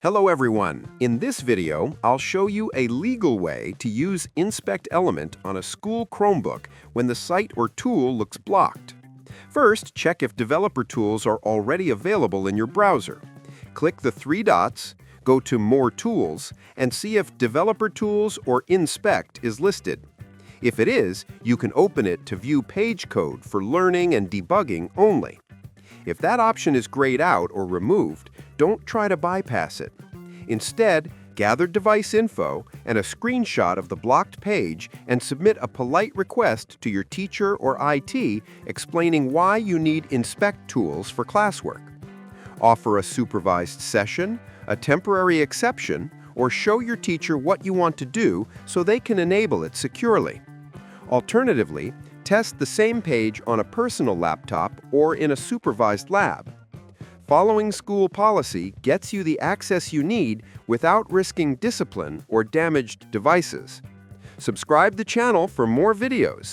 Hello everyone! In this video, I'll show you a legal way to use Inspect Element on a school Chromebook when the site or tool looks blocked. First, check if developer tools are already available in your browser. Click the three dots, go to More Tools, and see if Developer Tools or Inspect is listed. If it is, you can open it to view page code for learning and debugging only. If that option is grayed out or removed, don't try to bypass it. Instead, gather device info and a screenshot of the blocked page and submit a polite request to your teacher or IT explaining why you need Inspect tools for classwork. Offer a supervised session, a temporary exception, or show your teacher what you want to do so they can enable it securely. Alternatively, test the same page on a personal laptop or in a supervised lab. Following school policy gets you the access you need without risking discipline or damaged devices. Subscribe the channel for more videos.